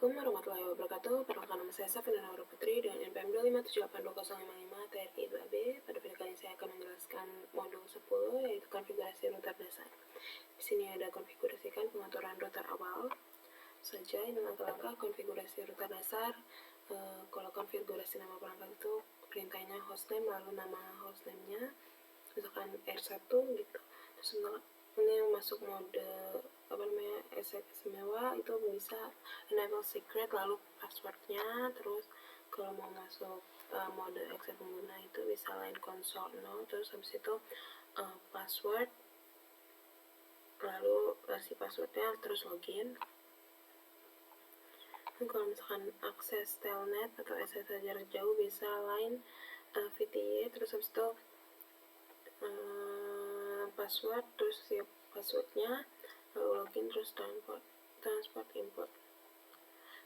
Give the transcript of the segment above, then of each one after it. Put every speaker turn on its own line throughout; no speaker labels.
Assalamualaikum warahmatullahi wabarakatuh. Perkenalkan nama saya Safina Naura Putri dengan NPM 2578205 TRI 2B. Pada video kali ini saya akan menjelaskan modul 10 yaitu konfigurasi router dasar. Di sini ada konfigurasikan pengaturan router awal saja dengan langkah konfigurasi router dasar. Kalau konfigurasi nama perangkat itu perintahnya hostname lalu nama hostname-nya misalkan R1 gitu. Terus ini masuk mode istimewa itu bisa enable secret lalu passwordnya. Terus kalau mau masuk mode exit pengguna itu bisa line console no, terus habis itu password lalu si passwordnya terus login. Dan kalau misalkan akses telnet atau SSH jarak jauh bisa line VTY terus habis itu password terus siap passwordnya lalu login terus transport import.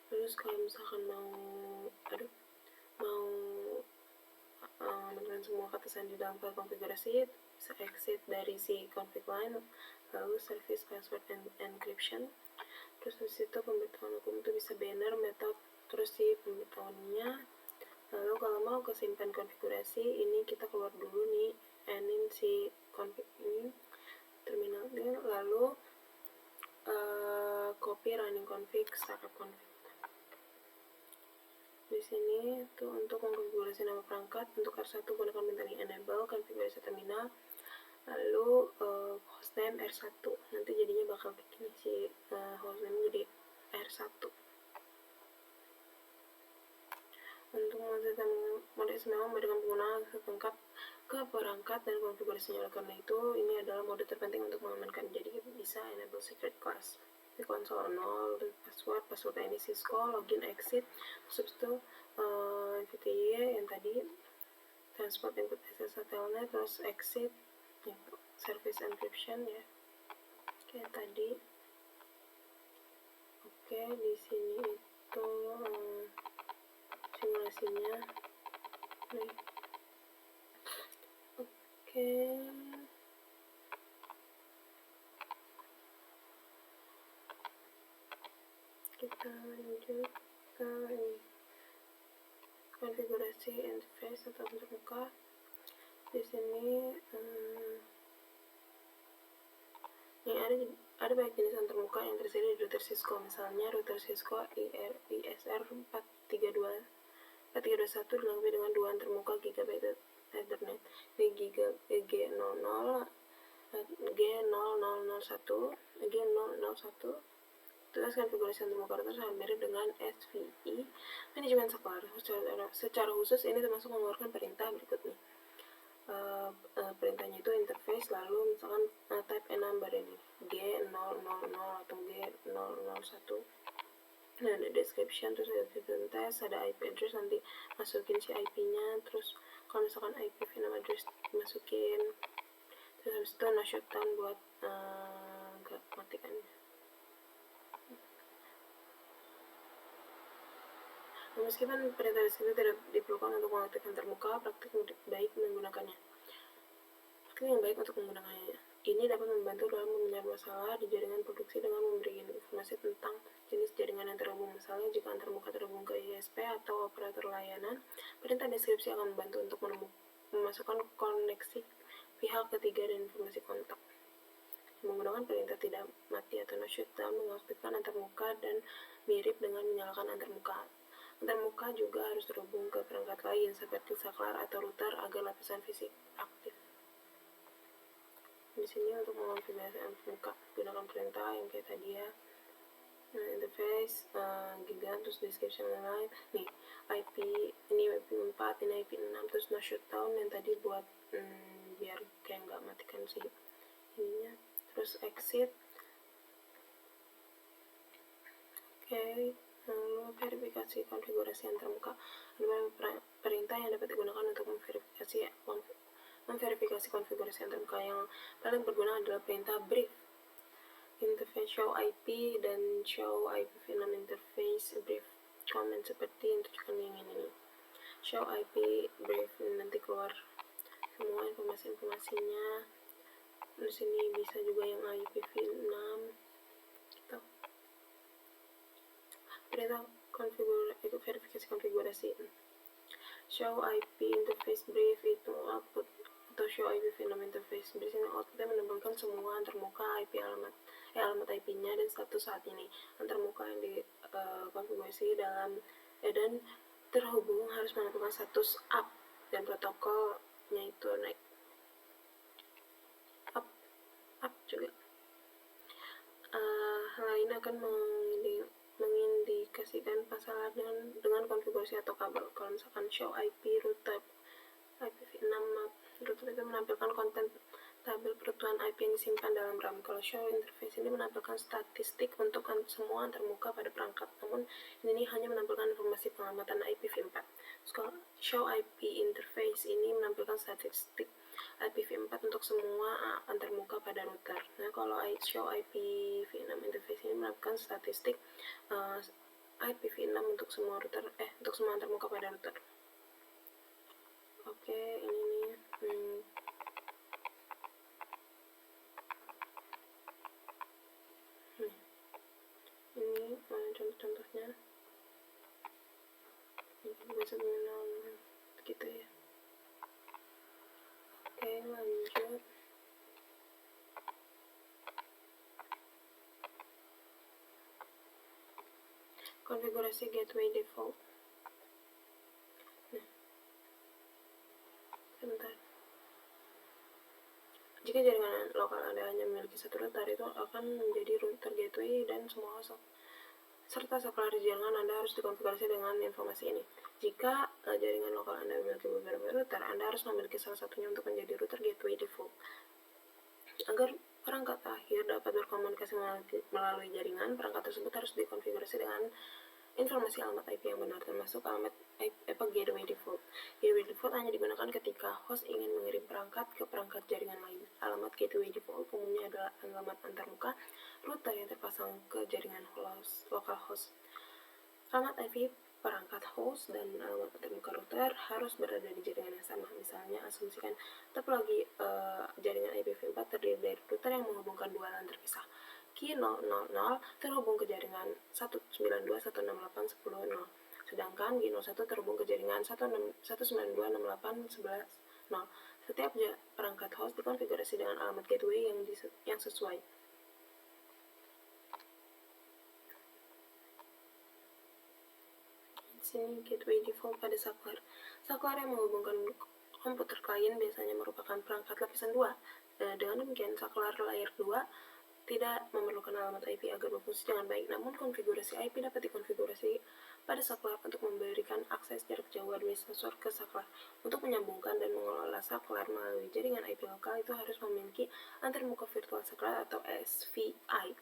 Terus kalau misalkan mau menekan semua kata sandi dalam file konfigurasi bisa exit dari si config line lalu service password and encryption. Terus disitu pemberitahuan hukum itu bisa banner method terus si pemberitahuannya. Lalu kalau mau ke simpan konfigurasi ini kita keluar dulu nih, ending si config ini terminalnya lalu copy running config startup config. Di sini itu untuk konfigurasi nama perangkat. Untuk R1 gunakan bintang enable konfigurasi terminal lalu hostname R1 nanti jadinya bakal begini si hostname jadi R1. Untuk mode istimewa memberikan penggunaan lengkap ke perangkat dan konfigurasinya. Oleh karena itu ini adalah mode terpenting untuk mengamankan, jadi bisa enable secret class di konsol 0 password ini Cisco login exit terus itu VTY yang tadi transport input SSH telnet terus exit gitu, service encryption ya kayak tadi. Oke, di sini itu simulasinya nih. Oke, kita lanjut ke ini konfigurasi interface atau bentuk muka. Di sini ada banyak jenis antarmuka yang tersedia di router Cisco, misalnya router Cisco ISR 43221 dilengkapi dengan 2 antarmuka GB Ethernet. Ini G0001, G0001. Terus konfigurasi antarmuka router sangat mirip dengan SVI manajemen saklar. Secara khusus ini termasuk mengeluarkan perintah berikut nih. Perintahnya itu interface lalu misalkan type a number ini G000 atau G001. Nah, ada description terus ada different test, ada IP address nanti masukin si IP-nya. Terus kalau misalkan IP VM address masukin. Terus habis itu no shutdown buat gak matikannya. Meskipun perintah deskripsi tidak diperlukan untuk mengaktifkan termuka, praktik baik menggunakannya. Ini dapat membantu dalam menyelesaikan masalah di jaringan produksi dengan memberikan informasi tentang jenis jaringan yang terhubung. Misalnya jika antarmuka terhubung ke ISP atau operator layanan, perintah deskripsi akan membantu untuk memasukkan koneksi pihak ketiga dan informasi kontak. Menggunakan perintah tidak mati atau no shutdown mengaktifkan antarmuka dan mirip dengan menyalakan antarmuka. Antarmuka juga harus terhubung ke perangkat lain seperti saklar atau router agar lapisan fisik aktif. Di sini untuk mengonfigurasi antarmuka gunakan perintah yang kayak tadi ya. Nah, interface, giga, terus description dan lain. Nih, IP ini IP 4, ini IP 6, terus no shutdown yang tadi buat biar kayak nggak matikan sih ininya. Terus exit. Oke. Lalu verifikasi konfigurasi antarmuka. Ada perintah yang dapat digunakan untuk memverifikasi konfigurasi antarmuka. Yang paling berguna adalah perintah brief interface show IP dan show IP VM interface brief comment seperti yang tunjukkan yang ini. Show IP brief nanti keluar semua informasinya. Di sini bisa juga yang IPv6 gitu. perintah verifikasi konfigurasi. Show IP interface brief itu output, atau show IP V6 interface brief ini outputnya menampilkan semua antarmuka IP alamat IP-nya dan status saat ini. Antarmuka yang dikonfigurasi dalam dan terhubung harus menampilkan status up dan protokolnya itu naik up juga. Hal lain akan mengindikasikan masalah dengan konfigurasi atau kabel. Kalau misalkan show IP router IPv6 map, router itu menampilkan konten tabel perutuhan IP yang disimpan dalam RAM. Kalau show interface ini menampilkan statistik untuk semua antarmuka pada perangkat, namun ini hanya menampilkan informasi pengamatan IPv4. Kalau show IP interface ini menampilkan statistik IPv4 untuk semua antarmuka pada router. Nah, kalau show IPv6 interface ini menampilkan statistik IPv6 untuk semua router, untuk semua antarmuka pada router. Oke, ini nih. Ini contoh-contohnya. Bisa mengenal gitu ya. Oke, lanjut. Konfigurasi gateway default. Nah, sebentar. Jika jaringan lokal Anda hanya memiliki satu router, itu akan menjadi router gateway dan semua host serta saklar jaringan Anda harus dikonfigurasi dengan informasi ini. Jika jaringan lokal Anda memiliki beberapa router, Anda harus memiliki salah satunya untuk menjadi router gateway default. Agar perangkat akhir dapat berkomunikasi melalui jaringan, perangkat tersebut harus dikonfigurasi dengan informasi alamat IP yang benar, termasuk alamat gateway default. Gateway default hanya digunakan ketika host ingin mengirim perangkat ke perangkat jaringan lain. Alamat gateway default umumnya adalah alamat antarmuka router yang terpasang ke jaringan lokal host. Alamat IP perangkat host dan alamat antarmuka router harus berada di jaringan yang sama. Misalnya, asumsikan topologi jaringan IPv4 terdiri dari router yang menghubungkan dua LAN terpisah. Key 000 terhubung ke jaringan 192.168.10.0, sedangkan G01 terhubung ke jaringan 192.168.11.0. Setiap perangkat host dikonfigurasi dengan alamat gateway yang sesuai. Di sini gateway default pada saklar. Saklar yang menghubungkan komputer klien biasanya merupakan perangkat lapisan 2. Dengan demikian, saklar layer 2 tidak memerlukan alamat IP agar berfungsi dengan baik, namun konfigurasi IP dapat dikonfigurasi pada saklar untuk memberikan akses jarak jauh administrator ke saklar. Untuk menyambungkan dan mengelola saklar melalui jaringan IP lokal, itu harus memiliki antarmuka virtual saklar atau SVI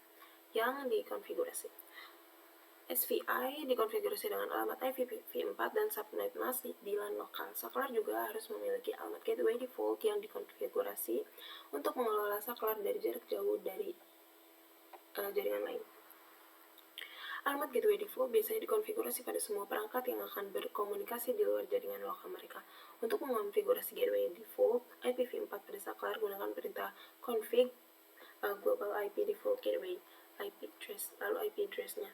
yang dikonfigurasi. SVI dikonfigurasi dengan alamat IPv4 dan subnet masih di LAN lokal. Saklar juga harus memiliki alamat gateway default yang dikonfigurasi untuk mengelola saklar dari jarak jauh dari jaringan lain. Alamat gateway default biasanya dikonfigurasi pada semua perangkat yang akan berkomunikasi di luar jaringan lokal mereka. Untuk mengonfigurasi gateway default IPv4 pada saklar, gunakan perintah config global IP default gateway IP address, lalu IP address-nya.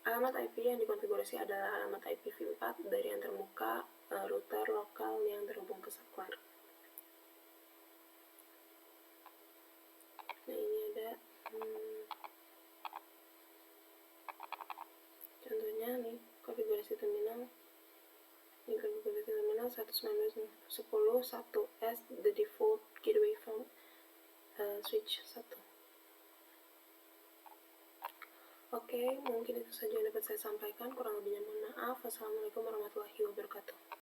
Alamat IP yang dikonfigurasi adalah alamat IPv4 dari antarmuka router lokal yang terhubung ke saklar. Nah, ini ada contohnya nih, konfigurasi terminal. Ini konfigurasi terminal 192.10.1s the default gateway from switch 1. Oke, mungkin itu saja yang dapat saya sampaikan. Kurang lebihnya mohon maaf. Wassalamualaikum warahmatullahi wabarakatuh.